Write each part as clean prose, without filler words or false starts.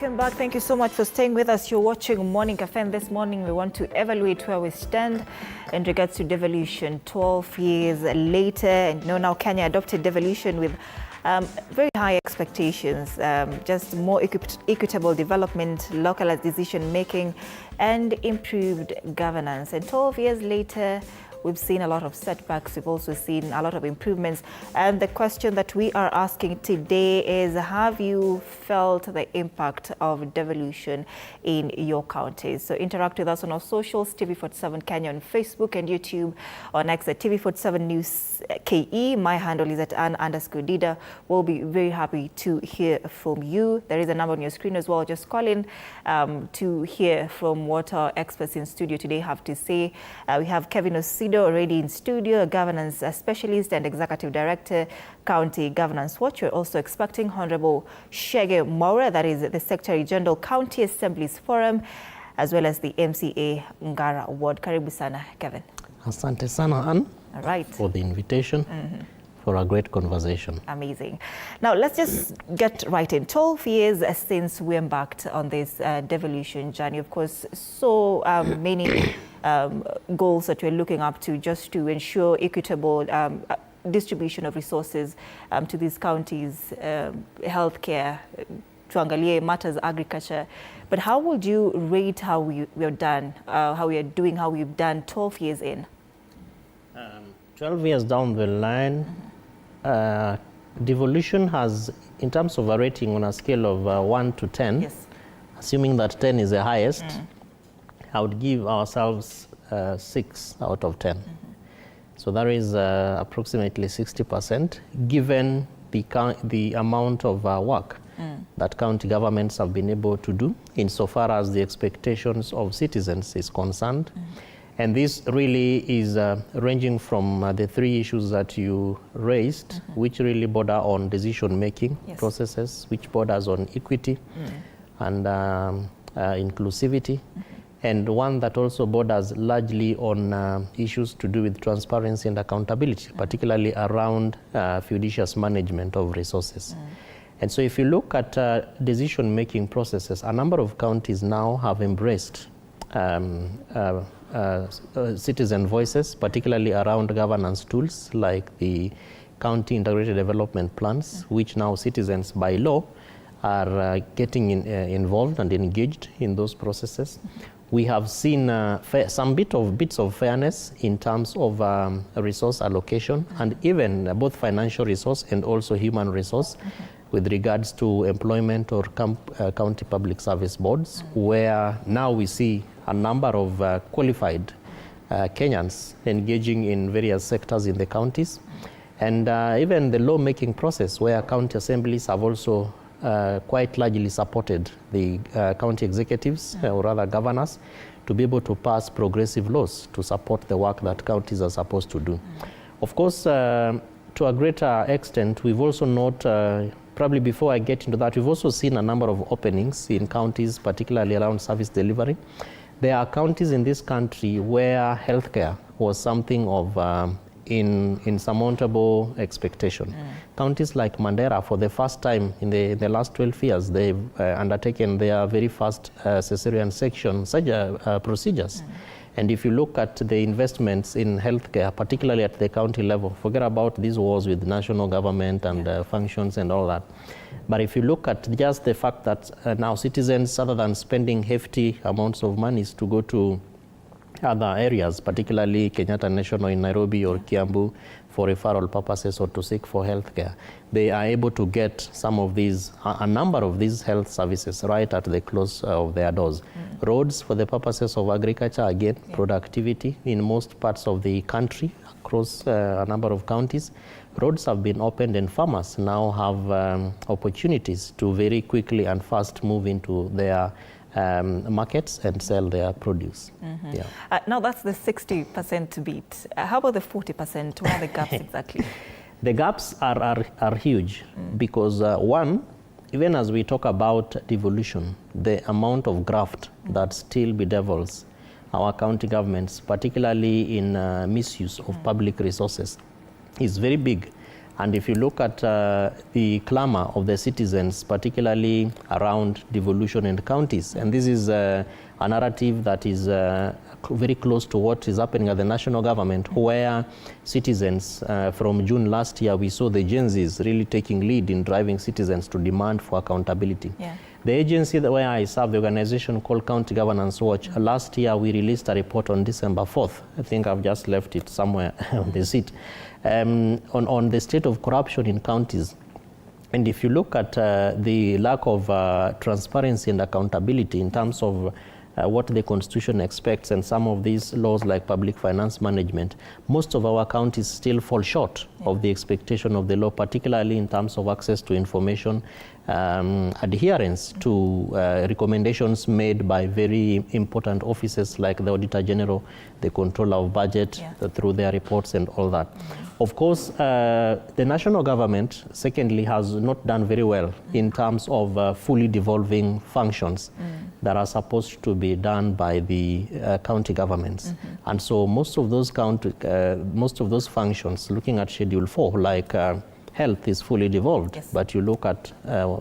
Welcome back. Thank you so much for staying with us. You're watching Morning Cafe, and this morning we want to evaluate where we stand in regards to devolution 12 years later. And now Kenya adopted devolution with very high expectations, just more equitable development, localized decision making, and improved governance. And 12 years later, we've seen a lot of setbacks. We've also seen a lot of improvements. And the question that we are asking today is, have you felt the impact of devolution in your counties? So interact with us on our socials, TV47 Kenya on Facebook and YouTube, on X at TV47 News KE. My handle is at Ann_Dida. We'll be very happy to hear from you. There is a number on your screen as well. Just call in to hear from what our experts in studio today have to say. We have Kevin Osido already in studio, a governance specialist and executive director, County Governance Watch. We're also expecting Honorable Shege Maura, that is the Secretary General, County Assemblies Forum, as well as the MCA Ngara Ward. Karibu sana, Kevin. Asante sana, Ann, all right, for the invitation. For a great conversation. Amazing. Now let's just get right in. 12 years since we embarked on this devolution journey. Of course, so many goals that we're looking up to just to ensure equitable distribution of resources to these counties, healthcare, tuangalie matters, agriculture. But how would you rate how we've done, how we are doing, how we've done 12 years in? 12 years down the line, devolution has, in terms of a rating on a scale of 1 to 10, yes, assuming that 10 is the highest, I would give ourselves 6 out of 10. So that is approximately 60%, given the amount of work that county governments have been able to do insofar as the expectations of citizens is concerned. And this really is ranging from the 3 issues that you raised, which really border on decision-making processes, which borders on equity and inclusivity, and one that also borders largely on issues to do with transparency and accountability, particularly around judicious management of resources. And so if you look at decision-making processes, a number of counties now have embraced citizen voices, particularly around governance tools like the county integrated development plans, which now citizens by law are getting involved and engaged in those processes. We have seen some bits of fairness in terms of resource allocation, and even both financial resource and also human resource with regards to employment or county public service boards, where now we see a number of qualified Kenyans engaging in various sectors in the counties. And even the lawmaking process, where county assemblies have also quite largely supported the county executives, or rather governors, to be able to pass progressive laws to support the work that counties are supposed to do. Of course, to a greater extent, we've also not, probably before I get into that, we've also seen a number of openings in counties, particularly around service delivery. There are counties in this country where healthcare was something of insurmountable expectation. Counties like Mandera, for the first time in the last 12 years, they've undertaken their very first cesarean section procedures. And if you look at the investments in healthcare, particularly at the county level, forget about these wars with national government and functions and all that. But if you look at just the fact that now citizens, other than spending hefty amounts of monies to go to other areas, particularly Kenyatta National in Nairobi or Kiambu for referral purposes or to seek for healthcare, they are able to get some of these, a number of these health services right at the close of their doors. Roads for the purposes of agriculture, again, productivity in most parts of the country across a number of counties. Roads have been opened and farmers now have opportunities to very quickly and fast move into their markets and sell their produce. Now that's the 60% beat. How about the 40%? What are the gaps exactly? The gaps are huge because one, even as we talk about devolution, the amount of graft that still bedevils our county governments, particularly in misuse of public resources, is very big. And if you look at the clamor of the citizens, particularly around devolution in counties, and this is a narrative that is very close to what is happening at the national government, where citizens, from June last year, we saw the Gen Zs really taking lead in driving citizens to demand for accountability. Yeah. The agency where I serve, the organization called County Governance Watch, last year we released a report on December 4th. I think I've just left it somewhere on the seat, on the state of corruption in counties. And if you look at the lack of transparency and accountability in terms of what the Constitution expects and some of these laws like public finance management, most of our counties still fall short of the expectation of the law, particularly in terms of access to information, adherence to recommendations made by very important offices like the Auditor General, the Controller of Budget, through their reports and all that. Of course, the national government, secondly, has not done very well in terms of fully devolving functions that are supposed to be done by the county governments. And so most of those functions, looking at Schedule 4, like health is fully devolved, but you look at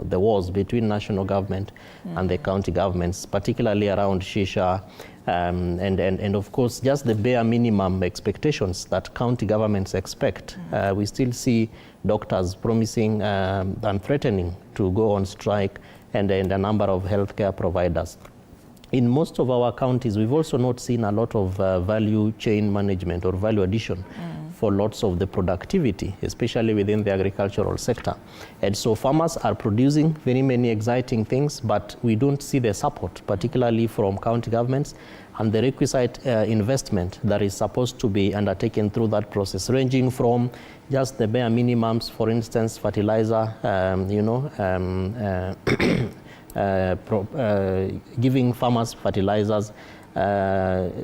the wars between national government and the county governments, particularly around Shisha, and of course just the bare minimum expectations that county governments expect. We still see doctors promising and threatening to go on strike, and a number of healthcare providers. In most of our counties, we've also not seen a lot of value chain management or value addition for lots of the productivity, especially within the agricultural sector. And so farmers are producing very many exciting things, but we don't see the support, particularly from county governments, and the requisite investment that is supposed to be undertaken through that process, ranging from just the bare minimums, for instance, fertilizer, giving farmers fertilizers,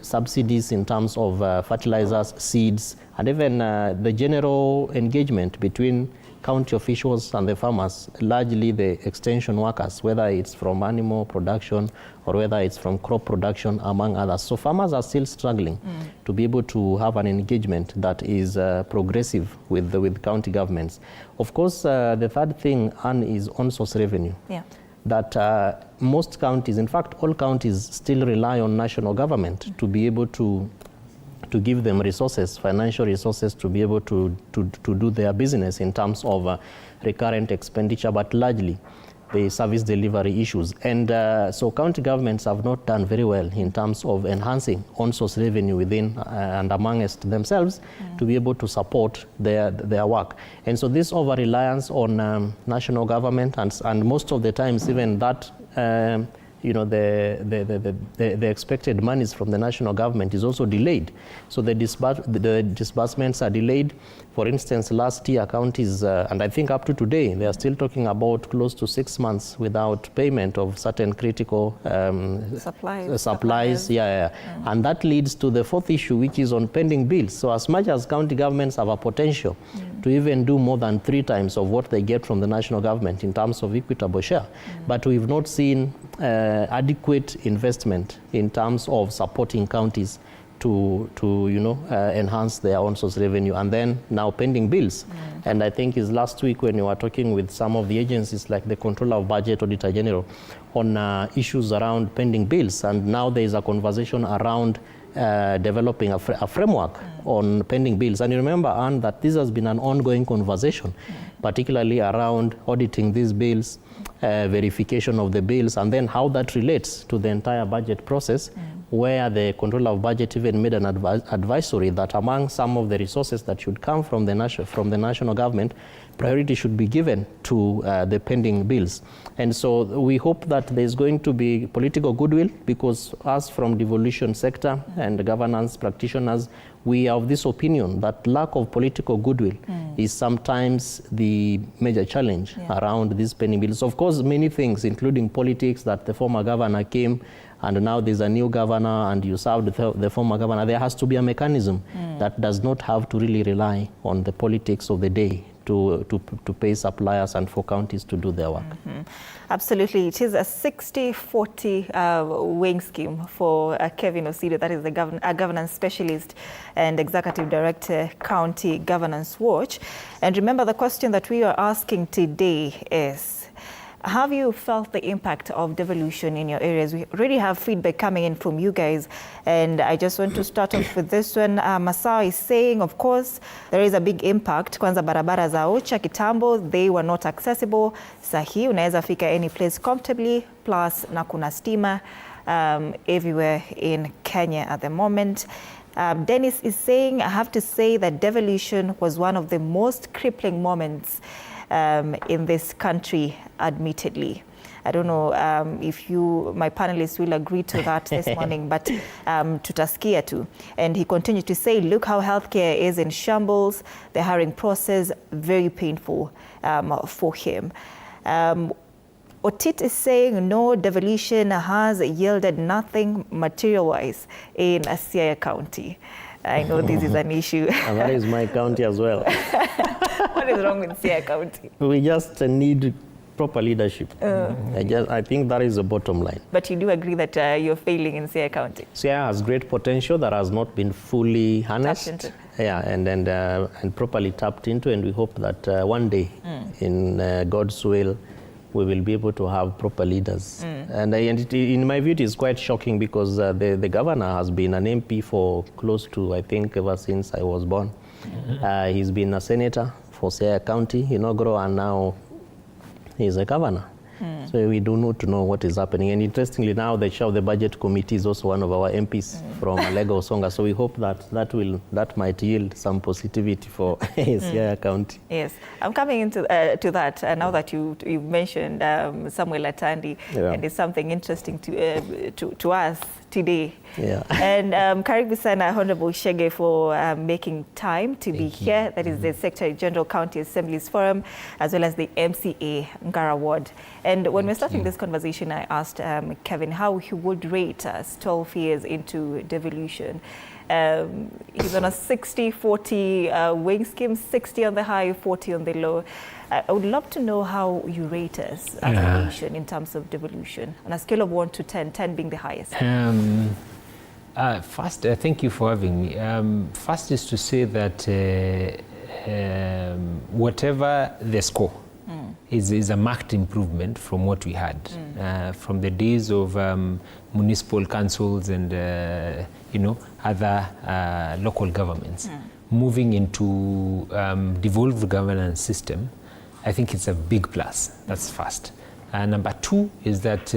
subsidies in terms of fertilizers, seeds, and even the general engagement between county officials and the farmers, largely the extension workers, whether it's from animal production or whether it's from crop production, among others. So farmers are still struggling to be able to have an engagement that is progressive with county governments. Of course, the third thing, Anne, is on-source revenue. Yeah. That most counties, in fact, all counties still rely on national government to be able to give them resources, financial resources, to be able to do their business in terms of recurrent expenditure, but largely the service delivery issues. And so county governments have not done very well in terms of enhancing on-source revenue within and amongst themselves to be able to support their work. And so this over-reliance on national government, and most of the times even that the expected monies from the national government is also delayed. So the disbursements are delayed. For instance, last year counties, and I think up to today, they are still talking about close to 6 months without payment of certain critical supplies. And that leads to the fourth issue, which is on pending bills. So as much as county governments have a potential to even do more than 3 times of what they get from the national government in terms of equitable share, but we've not seen adequate investment in terms of supporting counties to enhance their own source revenue, and then now pending bills. And I think it's last week when you were talking with some of the agencies like the Controller of Budget, Auditor General, on issues around pending bills, and now there is a conversation around developing a framework on pending bills. And you remember, Anne, that this has been an ongoing conversation, particularly around auditing these bills, verification of the bills, and then how that relates to the entire budget process, where the Controller of Budget even made an advisory that among some of the resources that should come from the national government, priority should be given to the pending bills. And so we hope that there's going to be political goodwill, because us from devolution sector and governance practitioners, we are of this opinion that lack of political goodwill is sometimes the major challenge around these pending bills. Of course, many things, including politics, that the former governor came and now there's a new governor and you served the former governor. There has to be a mechanism that does not have to really rely on the politics of the day to pay suppliers and for counties to do their work. Absolutely. It is a 60-40 weighing scheme for Kevin Osido, that is the governance specialist and executive director, County Governance Watch. And remember, the question that we are asking today is, have you felt the impact of devolution in your areas? We already have feedback coming in from you guys. And I just want to start off with this one. Masao is saying, of course, there is a big impact. Kwanza barabara za Ocha, Kitambo, they were not accessible. Sahi, unaweza fika any place comfortably, plus na kuna stima everywhere in Kenya at the moment. Dennis is saying, I have to say that devolution was one of the most crippling moments in this country, admittedly. I don't know if you, my panelists, will agree to that this morning, but tutaskia tu. And he continued to say, look how healthcare is in shambles. The hiring process, very painful for him. Otit is saying, no, devolution has yielded nothing material-wise in Siaya County. I know this is an issue. And that is my county as well. What is wrong with Siaya County? We just need proper leadership. I think that is the bottom line. But you do agree that you're failing in Siaya County? Siaya has great potential that has not been fully harnessed. Yeah, and properly tapped into, and we hope that one day, in God's will, we will be able to have proper leaders. And in my view, it is quite shocking because the governor has been an MP for close to, I think, ever since I was born. He's been a senator for Siaya County, Inogro, and now he's a governor. So we do need to know what is happening. And interestingly, now the chair of the budget committee is also one of our MPs from Lagos Songa. So we hope that that might yield some positivity for Siaya County. Yes, I'm coming into to that now that you mentioned Samuel Atandi, and it's something interesting to us today. Yeah. And karibu sana Honorable Shege for making time to be here. That is the Secretary General County Assemblies Forum, as well as the MCA Ngara Ward. And when we're starting this conversation, I asked Kevin how he would rate us 12 years into devolution. He's on a 60-40 weighing scheme, 60 on the high, 40 on the low. I would love to know how you rate us as a nation in terms of devolution, on a scale of 1 to 10, 10 being the highest. First, thank you for having me. First is to say that whatever the score is a marked improvement from what we had from the days of municipal councils and other local governments. Moving into devolved governance system, I think it's a big plus. That's first. Number two is that,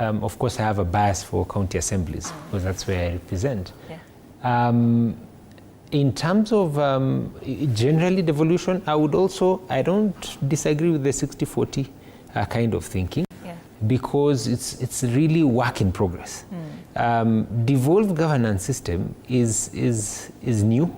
of course, I have a bias for county assemblies because that's where I represent. Yeah. In terms of generally devolution, I don't disagree with the 60-40 kind of thinking, because it's really work in progress. Devolved governance system is new.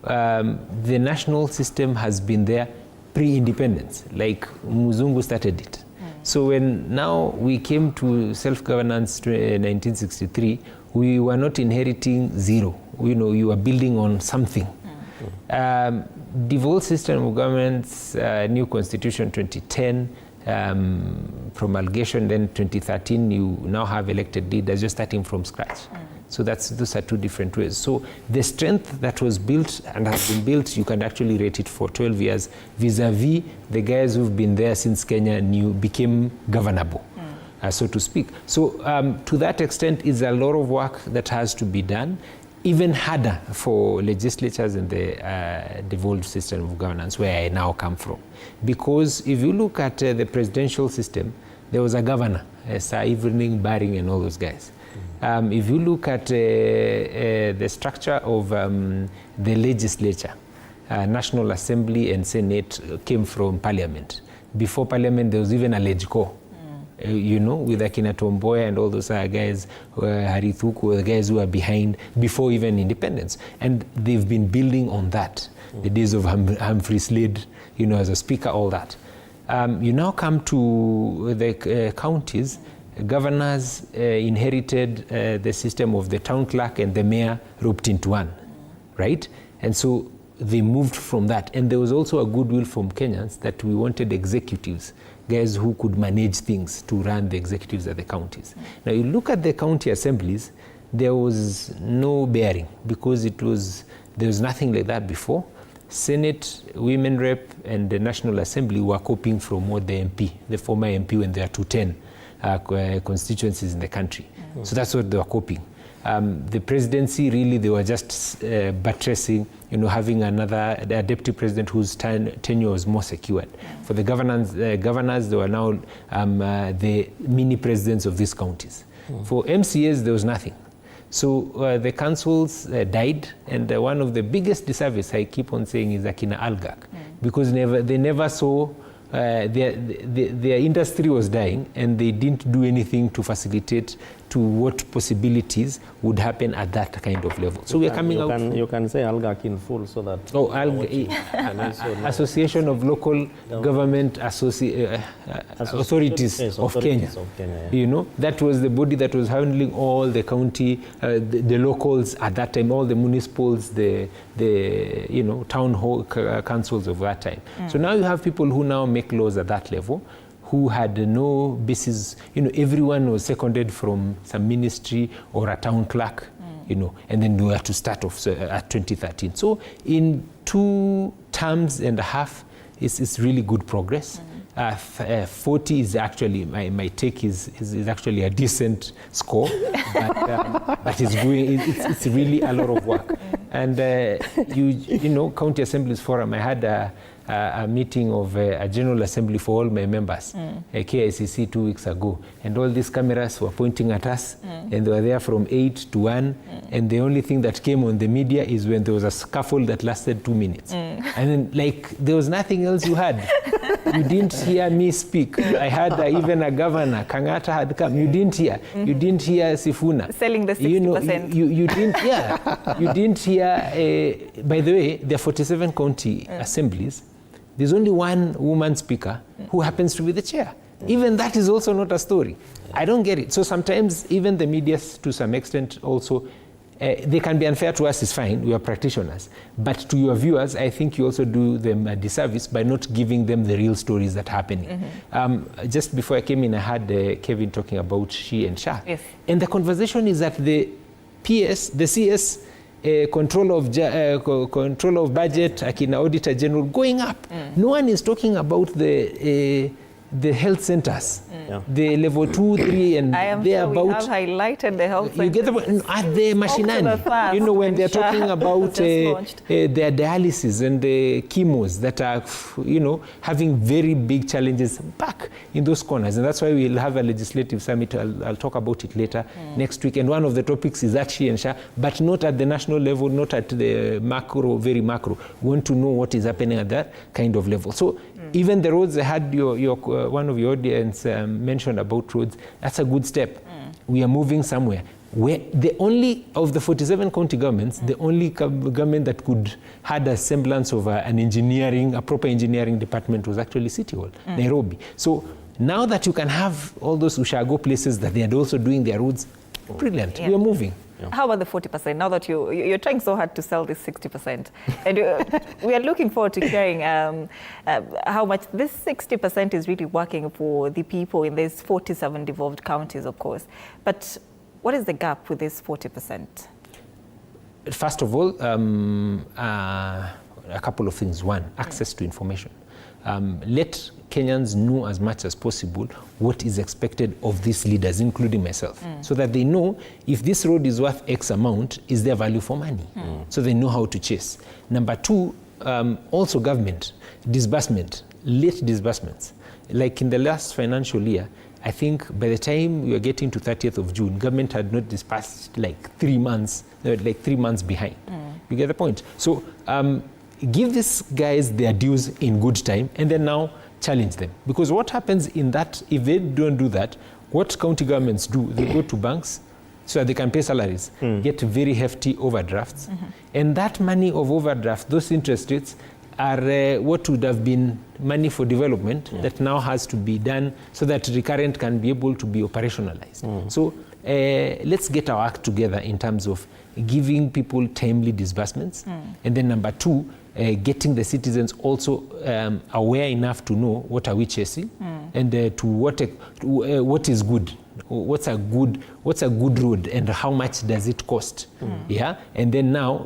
The national system has been there pre-independence, like Muzungu started it. So when now we came to self-governance in 1963, we were not inheriting zero. You are building on something. Devolved system of governments, new constitution 2010, promulgation, then 2013, you now have elected leaders, you're starting from scratch. So those are two different ways. So the strength that was built and has been built, you can actually rate it for 12 years vis-a-vis the guys who've been there since Kenya became governable, so to speak. So to that extent, is a lot of work that has to be done, even harder for legislatures in the devolved system of governance, where I now come from. Because if you look at the presidential system, there was a governor, Sir Evening, Baring, and all those guys. If you look at the structure of the legislature, National Assembly and Senate came from Parliament. Before Parliament, there was even a LegCo, with Akina Tomboya and all those guys, Harithuku, the guys who are behind before even independence. And they've been building on that. The days of Humphrey Slade, as a speaker, all that. You now come to the counties. Governors inherited the system of the town clerk and the mayor roped into one, right? And so they moved from that. And there was also a goodwill from Kenyans that we wanted executives, guys who could manage things, to run the executives at the counties. Now you look at the county assemblies, there was no bearing because there was nothing like that before. Senate, Women Rep, and the National Assembly were copying from what the former MP, when there are 210 constituencies in the country. So that's what they were copying. The presidency, really, they were just buttressing, having a deputy president whose tenure was more secured. For the governors, they were now the mini presidents of these counties. For MCAs, there was nothing. So the councils died, and one of the biggest disservice I keep on saying is Akina Algak, because they never saw their industry was dying, and they didn't do anything to facilitate to what possibilities would happen at that kind of level. So we are coming out. You can say Algak in full so that. Oh, Association of Local Government Authorities of Kenya. That was the body that was handling all the county, the locals at that time, all the municipals, the town hall councils of that time. So now you have people who now make laws at that level, who had no basis. Everyone was seconded from some ministry or a town clerk, and then we had to start off at 2013. So in 2 terms and a half, it's really good progress. 40 is actually, my take is actually a decent score, but it's really a lot of work. And County Assemblies Forum, I had a meeting of a General Assembly for all my members, KICC 2 weeks ago, and all these cameras were pointing at us, and they were there from 8 to 1, and the only thing that came on the media is when there was a scuffle that lasted 2 minutes. And then, there was nothing else you had. You didn't hear me speak. I had even a governor, Kangata had come. You didn't hear. You didn't hear Sifuna. Selling the 60%. You didn't hear. You didn't hear. By the way, there are 47 county assemblies. There's only one woman speaker who happens to be the chair. Even that is also not a story. I don't get it. So sometimes even the media, to some extent, also, they can be unfair to us, is fine, we are practitioners. But to your viewers, I think you also do them a disservice by not giving them the real stories that are happening. Just before I came in, I had Kevin talking about She and Sha. Yes. And the conversation is that the CS, control of budget, Akina Auditor General, going up. No one is talking about the health centers, the level 2, 3, and I am sure we have highlighted the health centers. You get the machinani. When they're talking about their dialysis and the chemos that are, having very big challenges back in those corners. And that's why we'll have a legislative summit. I'll talk about it later next week. And one of the topics is actually and Sha, but not at the national level, not at the macro, very macro. We want to know what is happening at that kind of level. So even the roads, I had one of your audience mentioned about roads. That's a good step. We are moving somewhere. Where the only of the 47 county governments, the only government that had a semblance of a proper engineering department was actually City Hall, Nairobi. So now that you can have all those Ushago places that they are also doing their roads, brilliant. We are moving. How about the 40%? Now that you're trying so hard to sell this 60%, and we are looking forward to hearing how much this 60% is really working for the people in these 47 devolved counties, of course. But what is the gap with this 40%? First of all, a couple of things. One, access to information. Let Kenyans know as much as possible what is expected of these leaders, including myself, so that they know if this road is worth X amount, is there value for money? So they know how to chase. Number 2, also government, disbursement, late disbursements. Like in the last financial year, I think by the time we were getting to 30th of June, government had not disbursed like 3 months, like 3 months behind. You get the point? So give these guys their dues in good time, and then now challenge them. Because what happens in that, if they don't do that, what county governments do, they go to banks so that they can pay salaries, get very hefty overdrafts. And that money of overdraft, those interest rates, are what would have been money for development that now has to be done so that recurrent can be able to be operationalized. So let's get our act together in terms of giving people timely disbursements. And then number 2, getting the citizens also aware enough to know what are we chasing and to what is good. What's a good road and how much does it cost? Yeah, and then now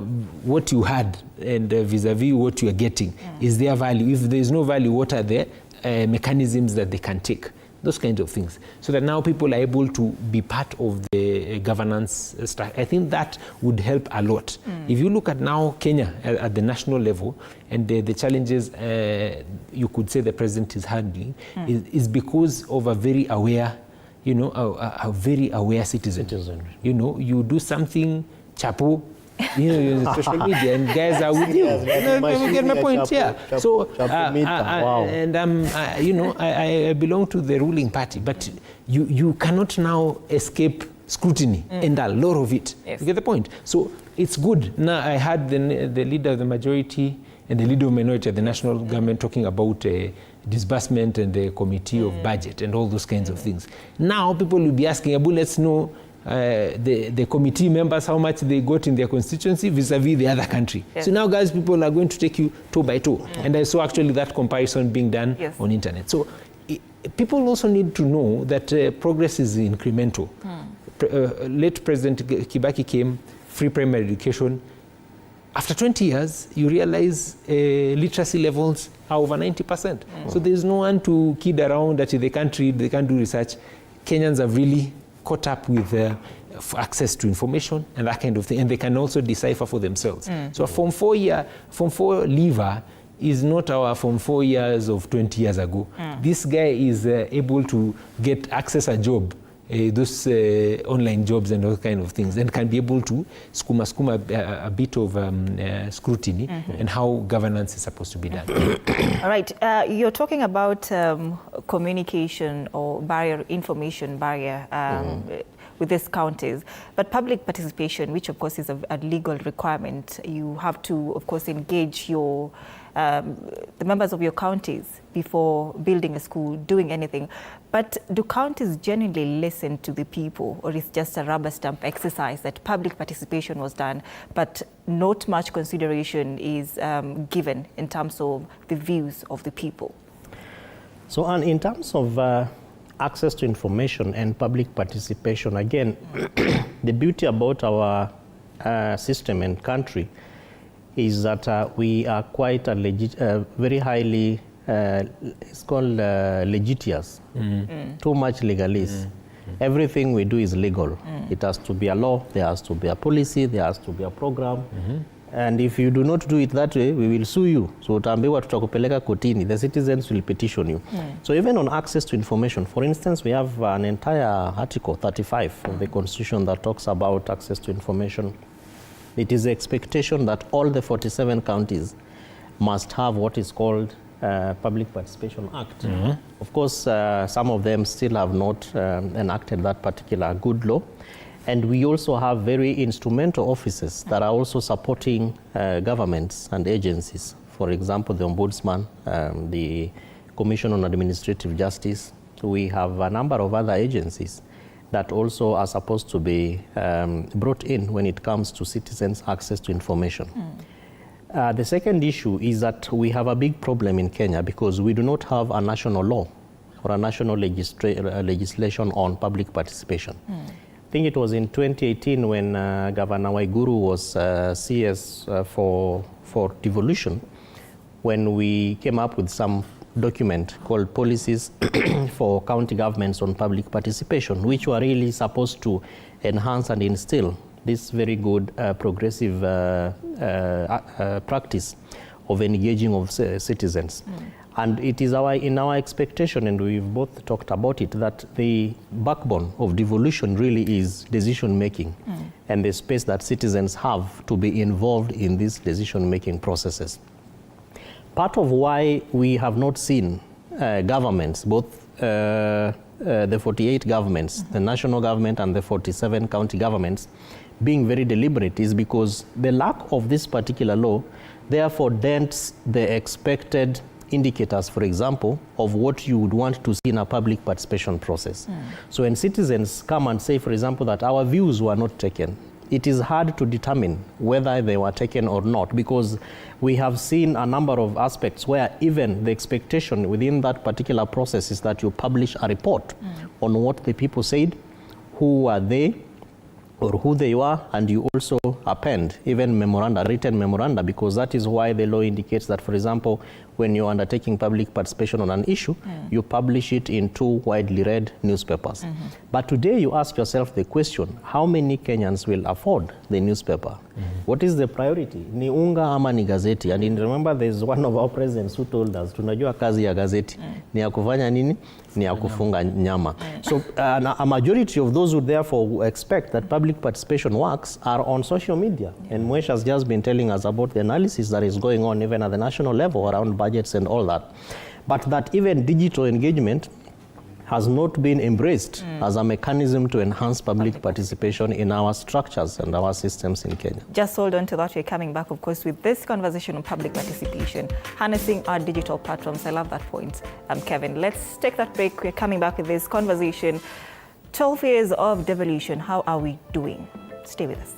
what you had and vis-a-vis what you are getting, is there value? If there is no value, what are the mechanisms that they can take? Those kinds of things, so that now people are able to be part of the governance stuff. I think that would help a lot. If you look at now Kenya at the national level and the challenges you could say the president is handling is because of a very aware, a very aware citizen. You do something, chapo, in social media, and guys are with you. You get my point here. So, and I belong to the ruling party, but you cannot now escape scrutiny, and a lot of it. Yes. You get the point? So it's good. Now I had the leader of the majority and the leader of minority at the national government talking about disbursement and the committee of budget and all those kinds of things. Now people will be asking, Abu, let's know the committee members how much they got in their constituency vis-a-vis the other country. Yes. So now, guys, people are going to take you toe by toe. And I saw actually that comparison being done on internet. So people also need to know that progress is incremental. Late President Kibaki came, free primary education. After 20 years, you realize literacy levels are over 90%. So there's no one to kid around that they can't read, they can't do research. Kenyans have really caught up with access to information and that kind of thing, and they can also decipher for themselves. So a Form 4 leaver is not our Form 4 years of 20 years ago. This guy is able to get access a job, those online jobs and all kind of things, and can be able to skuma a bit of scrutiny and how governance is supposed to be done. All right, you're talking about communication or information barrier with these counties, but public participation, which of course is a legal requirement, you have to of course engage the members of your counties before building a school, doing anything. But do counties genuinely listen to the people, or is just a rubber stamp exercise that public participation was done, but not much consideration is given in terms of the views of the people? So, in terms of access to information and public participation, again, the beauty about our system and country is that we are quite very highly, it's called litigious, too much legalese. Everything we do is legal. It has to be a law, there has to be a policy, there has to be a program. And if you do not do it that way, we will sue you. So utaambiwa tutakupeleka kotini, the citizens will petition you. So even on access to information, for instance, we have an entire article 35 of the Constitution that talks about access to information. It is the expectation that all the 47 counties must have what is called Public Participation Act. Of course, some of them still have not enacted that particular good law. And we also have very instrumental offices that are also supporting governments and agencies. For example, the Ombudsman, the Commission on Administrative Justice. So we have a number of other agencies that also are supposed to be brought in when it comes to citizens' access to information. The second issue is that we have a big problem in Kenya because we do not have a national law or a national legislation on public participation. I think it was in 2018 when Governor Waiguru was CS for Devolution, when we came up with some document called Policies for County Governments on Public Participation, which were really supposed to enhance and instill this very good progressive practice of engaging of citizens. And it is in our expectation, and we've both talked about it, that the backbone of devolution really is decision-making and the space that citizens have to be involved in these decision-making processes. Part of why we have not seen governments, both the 48 governments, the national government and the 47 county governments, being very deliberate is because the lack of this particular law therefore dents the expected indicators, for example, of what you would want to see in a public participation process. So when citizens come and say, for example, that our views were not taken, it is hard to determine whether they were taken or not, because we have seen a number of aspects where even the expectation within that particular process is that you publish a report on what the people said, who were they, or who they were, and you also append even memoranda, written memoranda, because that is why the law indicates that, for example, when you're undertaking public participation on an issue, you publish it in 2 widely read newspapers. But today you ask yourself the question, how many Kenyans will afford the newspaper? What is the priority? Ni unga ama ni gazeti? And remember, there's one of our presidents who told us, tunajua kazi ya gazeti, ni ya kufanya nini? Ni ya kufunga nyama. So a majority of those who therefore expect that public participation works are on social media. And Mwesh has just been telling us about the analysis that is going on even at the national level around budgets and all that. But that even digital engagement has not been embraced as a mechanism to enhance public participation in our structures and our systems in Kenya. Just hold on to that. We're coming back, of course, with this conversation on public participation, harnessing our digital platforms. I love that point, Kevin. Let's take that break. We're coming back with this conversation. 12 years of devolution. How are we doing? Stay with us.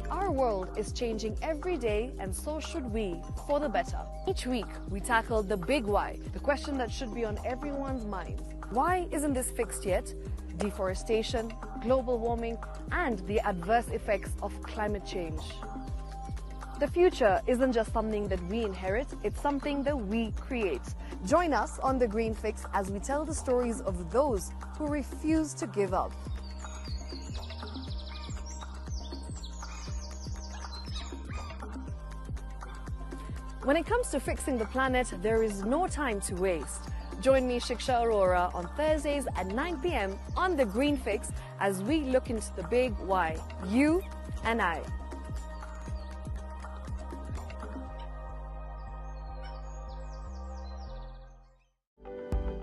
Our world is changing every day, and so should we, for the better. Each week, we tackle the big why, the question that should be on everyone's mind. Why isn't this fixed yet? Deforestation, global warming, and the adverse effects of climate change. The future isn't just something that we inherit, it's something that we create. Join us on The Green Fix as we tell the stories of those who refuse to give up. When it comes to fixing the planet, there is no time to waste. Join me, Shiksha Arora, on Thursdays at 9 p.m. on The Green Fix as we look into the big why, you and I.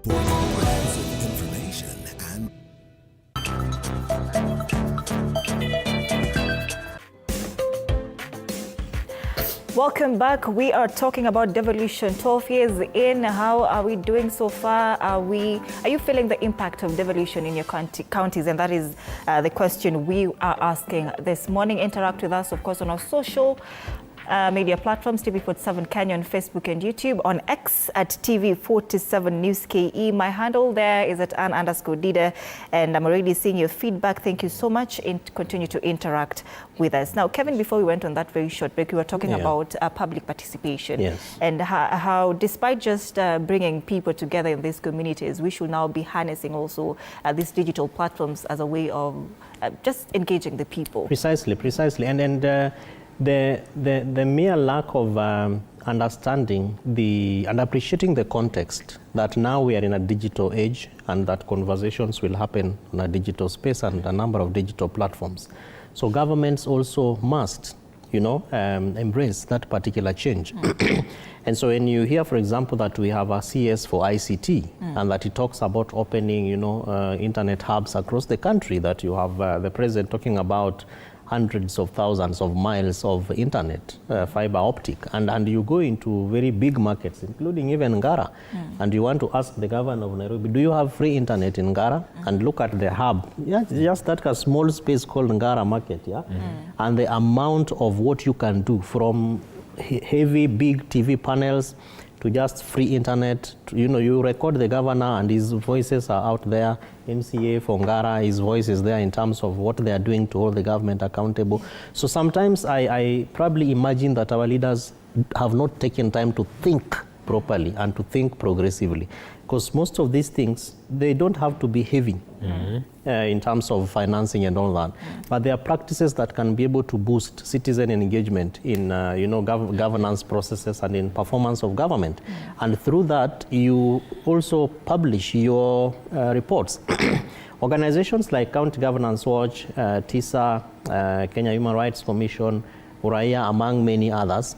For comprehensive information and Welcome back. We are talking about devolution. 12 years in, how are we doing so far? Are you feeling the impact of devolution in your counties? And that is the question we are asking this morning. Interact with us, of course, on our social media platforms, TV47 Kenya on Facebook and YouTube, on X at TV47 News KE. My handle there is at Ann_Dida, and I'm already seeing your feedback. Thank you so much, and continue to interact with us. Now, Kevin, before we went on that very short break, we were talking about public participation, and how despite just bringing people together in these communities, we should now be harnessing also these digital platforms as a way of just engaging the people. Precisely. And the mere lack of understanding and appreciating the context that now we are in a digital age and that conversations will happen on a digital space and a number of digital platforms. So governments also must, embrace that particular change. And so when you hear, for example, that we have a CS for ICT and that it talks about opening, internet hubs across the country, that you have the president talking about hundreds of thousands of miles of internet, fiber optic, and you go into very big markets, including even Ngara, and you want to ask the governor of Nairobi, do you have free internet in Ngara? And look at the hub, just that a small space called Ngara Market, and the amount of what you can do, from heavy big TV panels to just free internet. You record the governor and his voices are out there. MCA for Ngara, his voice is there in terms of what they are doing to hold the government accountable. So sometimes I probably imagine that our leaders have not taken time to think properly and to think progressively. Because most of these things, they don't have to be heavy in terms of financing and all that. But there are practices that can be able to boost citizen engagement in governance processes and in performance of government. And through that, you also publish your reports. Organizations like County Governance Watch, TISA, Kenya Human Rights Commission, Uraia, among many others,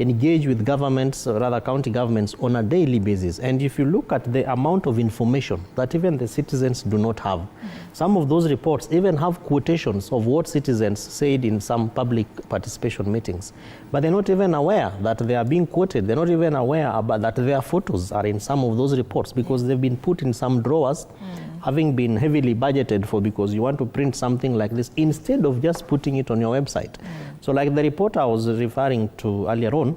engage with governments, or rather county governments, on a daily basis. And if you look at the amount of information that even the citizens do not have, some of those reports even have quotations of what citizens said in some public participation meetings. But they're not even aware that they are being quoted. They're not even aware about that their photos are in some of those reports because they've been put in some drawers, having been heavily budgeted for because you want to print something like this instead of just putting it on your website. So like the report I was referring to earlier on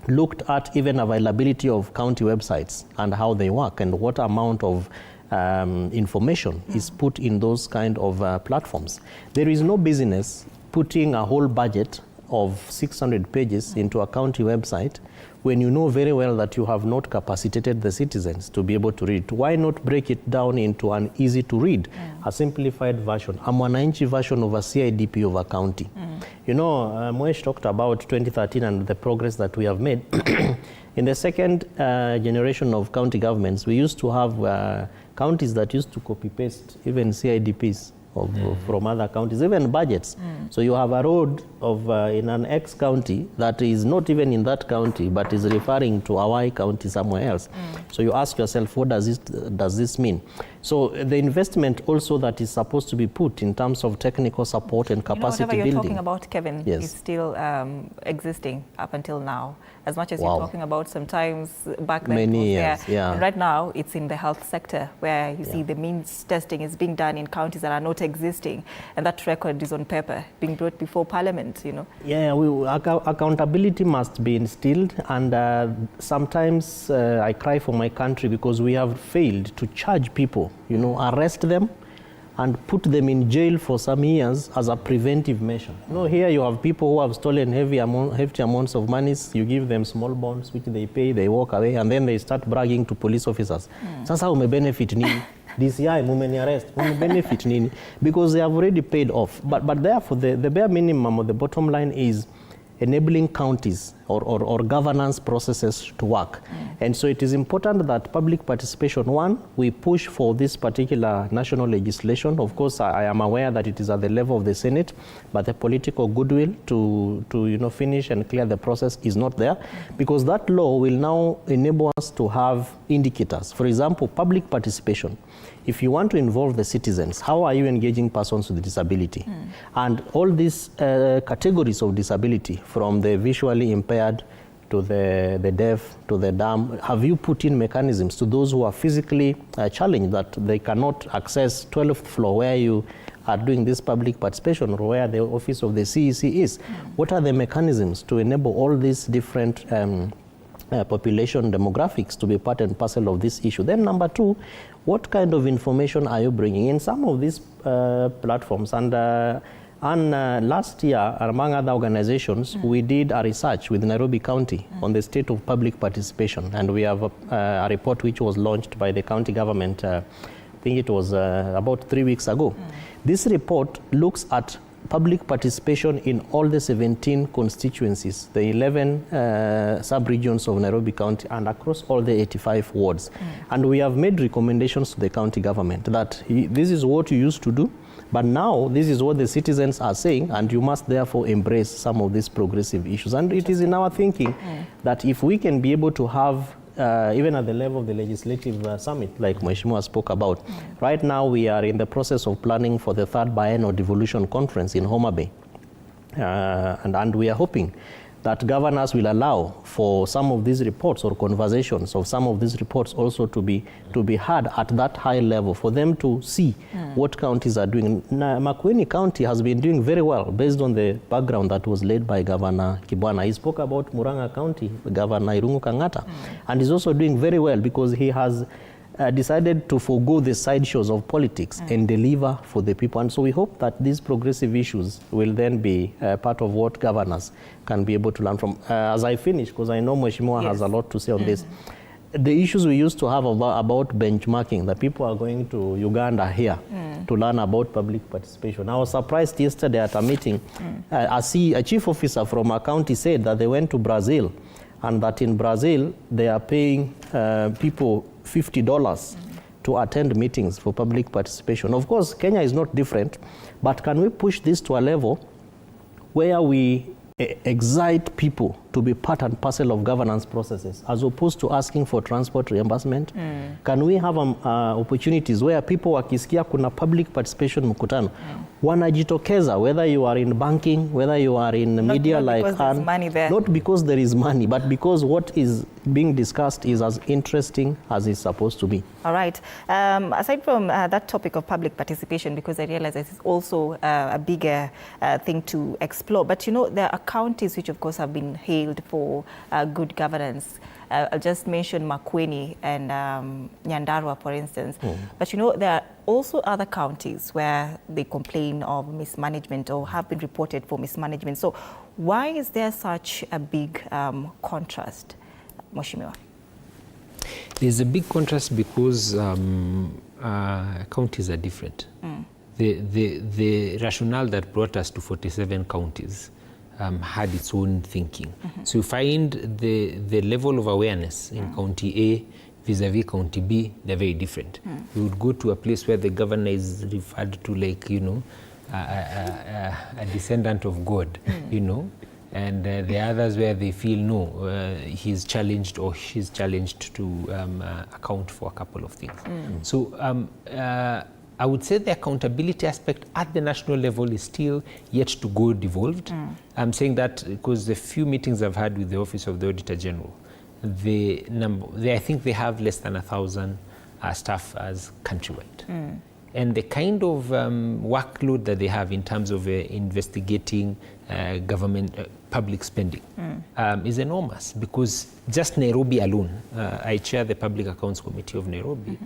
looked at even availability of county websites and how they work and what amount of information is put in those kind of platforms. There is no business putting a whole budget of 600 pages into a county website when you know very well that you have not capacitated the citizens to be able to read. Why not break it down into an easy to read, a simplified version, a mwananchi version of a CIDP of a county? You know, Moesh talked about 2013 and the progress that we have made. In the second generation of county governments, we used to have counties that used to copy-paste even CIDPs from other counties, even budgets. So you have a road of in an X county that is not even in that county, but is referring to a Y county somewhere else. So you ask yourself, what does this mean? So the investment also that is supposed to be put in terms of technical support and capacity whatever building. you're talking about, Kevin, Yes. is still existing up until now. As much as you're talking about sometimes back then, Many it was years, there. And right now, it's in the health sector where you see the means testing is being done in counties that are not existing, and that record is on paper, being brought before Parliament, you know. Yeah, accountability must be instilled, and sometimes I cry for my country because we have failed to charge people, you know, arrest them and put them in jail for some years as a preventive measure. You know, here you have people who have stolen hefty amounts of monies, you give them small bonds which they pay, they walk away, and then they start bragging to police officers. Sasa ume benefit nini? DCI mumeni arrest, ume benefit nini? Because they have already paid off. But therefore, the bare minimum or the bottom line is enabling counties or governance processes to work. And so it is important that public participation, one, we push for this particular national legislation. Of course, I am aware that it is at the level of the Senate, but the political goodwill to finish and clear the process is not there, because that law will now enable us to have indicators. For example, public participation. If you want to involve the citizens, how are you engaging persons with disability? And all these categories of disability, from the visually impaired to the deaf to the dumb, have you put in mechanisms to those who are physically challenged that they cannot access 12th floor where you are doing this public participation or where the office of the CEC is? What are the mechanisms to enable all these different population demographics to be part and parcel of this issue? Then number two, what kind of information are you bringing in some of these platforms? And last year, among other organizations, we did a research with Nairobi County on the state of public participation, and we have a report which was launched by the county government, I think it was about 3 weeks ago. This report looks at public participation in all the 17 constituencies, the 11 sub-regions of Nairobi County, and across all the 85 wards. And we have made recommendations to the county government that this is what you used to do, but now this is what the citizens are saying, and you must therefore embrace some of these progressive issues. And it is in our thinking that if we can be able to have even at the level of the legislative summit, like Mheshimiwa spoke about. Right now, we are in the process of planning for the 3rd biennial Devolution conference in Homa Bay. And we are hoping that governors will allow for some of these reports or conversations of some of these reports also to be heard at that high level, for them to see what counties are doing. Makueni County has been doing very well based on the background that was laid by Governor Kibwana. He spoke about Murang'a County, Governor Irungu Kang'ata, and he's also doing very well because he has decided to forego the sideshows of politics and deliver for the people. And so we hope that these progressive issues will then be part of what governors can be able to learn from. As I finish, because I know Mheshimiwa has a lot to say on this, the issues we used to have about benchmarking, that people are going to Uganda here to learn about public participation. I was surprised yesterday at a meeting, a chief officer from a county said that they went to Brazil, and that in Brazil they are paying people $50 to attend meetings for public participation. Of course, Kenya is not different, but can we push this to a level where we excite people to be part and parcel of governance processes, as opposed to asking for transport reimbursement? Can we have opportunities where people wakisikia kuna public participation mkutano, wanajitokeza, whether you are in banking, whether you are in media like Han, not because there is money, but because what is being discussed is as interesting as it's supposed to be. All right. Aside from that topic of public participation, because I realize it's also a bigger thing to explore, but you know, there are counties which of course have been hailed for good governance. I'll just mention Makueni and Nyandarua, for instance. But you know, there are also other counties where they complain of mismanagement or have been reported for mismanagement. So why is there such a big contrast, Mheshimiwa? There's a big contrast because counties are different. The rationale that brought us to 47 counties had its own thinking. So you find the level of awareness in County A vis-a-vis County B, they're very different. You would go to a place where the governor is referred to like, you know, a descendant of God, you know, and the others where they feel, no, he's challenged or she's challenged to account for a couple of things. So I would say the accountability aspect at the national level is still yet to go devolved. I'm saying that because the few meetings I've had with the Office of the Auditor General, I think they have less than 1,000 staff as countrywide. And the kind of workload that they have in terms of investigating government public spending is enormous, because just Nairobi alone, I chair the Public Accounts Committee of Nairobi,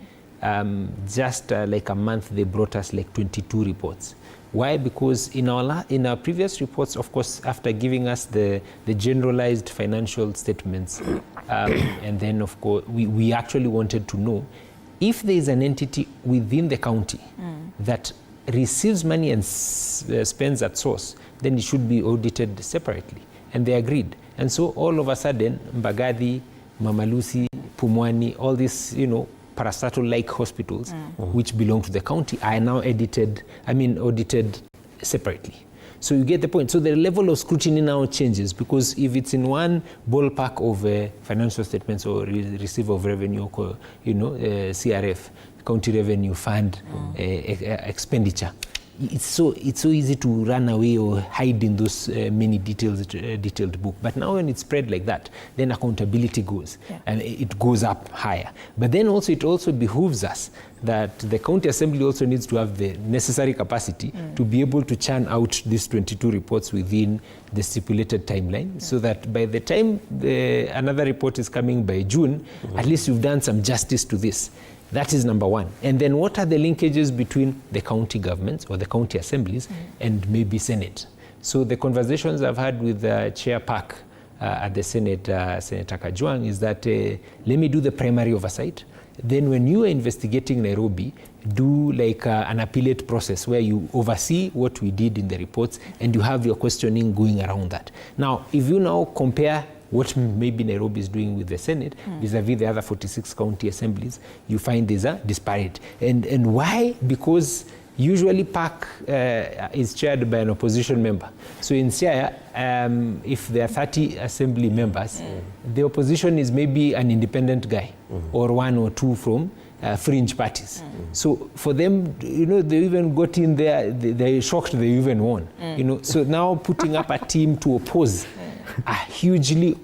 just like a month they brought us like 22 reports. Why? Because in our previous reports, of course, after giving us the generalized financial statements, and then of course we actually wanted to know if there is an entity within the county that receives money and spends at source, then it should be audited separately. And they agreed. And so all of a sudden, Mbagathi, Mama Lucy, Pumwani, all these, you know, parastatal-like hospitals which belong to the county are now audited separately. So you get the point. So the level of scrutiny now changes, because if it's in one ballpark of financial statements or receive of revenue, you know, CRF, County Revenue Fund expenditure, it's so easy to run away or hide in those many detailed book. But now when it's spread like that, then accountability goes, and it goes up higher. But then also it also behooves us that the county assembly also needs to have the necessary capacity to be able to churn out these 22 reports within the stipulated timeline, so that by the time another report is coming by June, at least you've done some justice to this. That is number one. And then what are the linkages between the county governments or the county assemblies and maybe Senate? So the conversations I've had with Chair Park at the Senate, Senator Kajwang, is that let me do the primary oversight. Then when you are investigating Nairobi, do like an appellate process where you oversee what we did in the reports and you have your questioning going around that. Now, if you now compare what maybe Nairobi is doing with the Senate vis-a-vis the other 46 county assemblies, you find there's a disparity. And why? Because usually PAC is chaired by an opposition member. So in Siaya, if there are 30 assembly members, the opposition is maybe an independent guy or one or two from fringe parties. So for them, you know, they even got in there, they're shocked they even won. You know, so now putting up a team to oppose a hugely,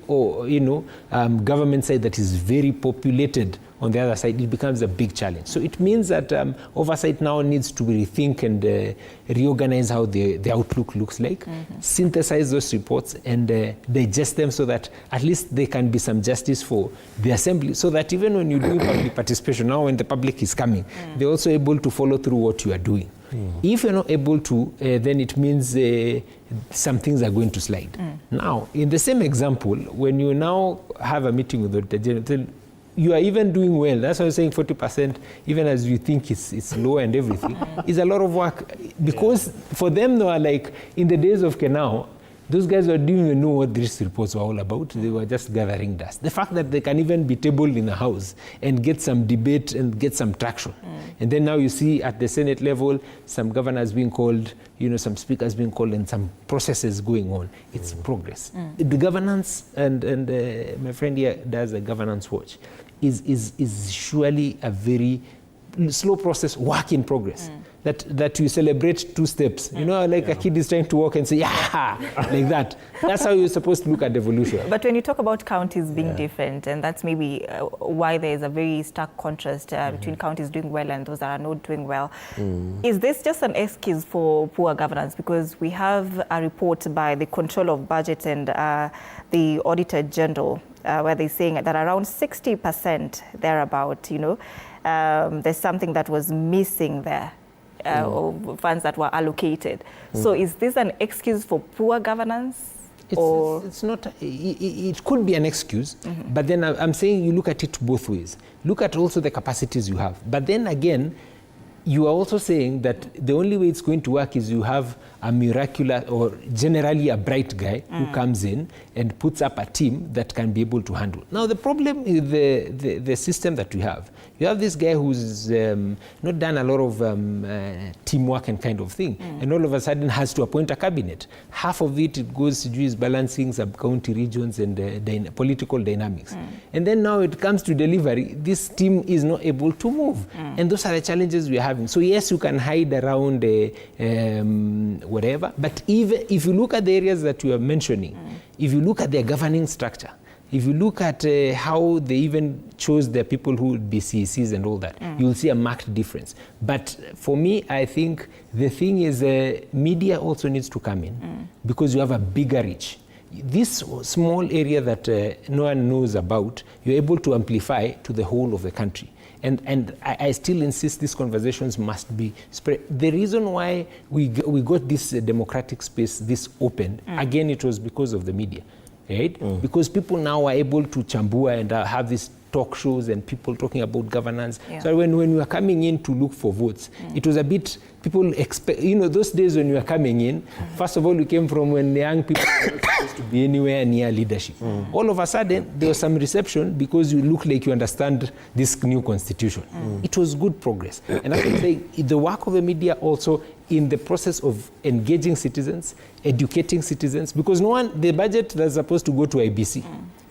government side that is very populated on the other side, it becomes a big challenge. So it means that oversight now needs to rethink and reorganize how the outlook looks like, synthesize those reports and digest them so that at least there can be some justice for the assembly, so that even when you're doing public participation, now when the public is coming, they're also able to follow through what you are doing. If you're not able to, then it means some things are going to slide. Now, in the same example, when you now have a meeting with the general, you are even doing well. That's why I'm saying 40%, even as you think it's low and everything, is a lot of work. Because for them, they are like, in the days of Kenao, those guys didn't even know what these reports were all about. They were just gathering dust. The fact that they can even be tabled in the House and get some debate and get some traction. And then now you see at the Senate level, some governors being called, some speakers being called, and some processes going on. It's progress. The governance, and my friend here does a governance watch, is surely a very slow process, work in progress. That you celebrate 2 steps. Like a kid is trying to walk and say, yeah, like that. That's how you're supposed to look at devolution. But when you talk about counties being different, and that's maybe why there is a very stark contrast between counties doing well and those that are not doing well. Is this just an excuse for poor governance? Because we have a report by the Control of Budget and the Auditor General where they're saying that around 60% thereabout, there's something that was missing there. Funds that were allocated. So is this an excuse for poor governance? It's not. It could be an excuse, but then I'm saying you look at it both ways. Look at also the capacities you have. But then again, you are also saying that the only way it's going to work is you have a miraculous or generally a bright guy who comes in and puts up a team that can be able to handle. Now the problem is the system that we have. You have this guy who's not done a lot of teamwork and kind of thing, and all of a sudden has to appoint a cabinet. Half of it goes to is balancing sub-county regions and political dynamics. And then now it comes to delivery, this team is not able to move. And those are the challenges we are having. So yes, you can hide around whatever, but even if you look at the areas that you are mentioning, if you look at their governing structure, if you look at how they even chose their people who would be CECs and all that, you'll see a marked difference. But for me, I think the thing is media also needs to come in because you have a bigger reach. This small area that no one knows about, you're able to amplify to the whole of the country. And I still insist these conversations must be spread. The reason why we got this democratic space this open, again, it was because of the media. Right? Because people now are able to chambua and have these talk shows and people talking about governance. So when we were coming in to look for votes, it was a bit, people expect, those days when you were coming in, first of all, you came from when the young people were not supposed to be anywhere near leadership. All of a sudden, there was some reception because you look like you understand this new constitution. It was good progress. And I would say the work of the media also in the process of engaging citizens, educating citizens, because the budget that's supposed to go to IBC,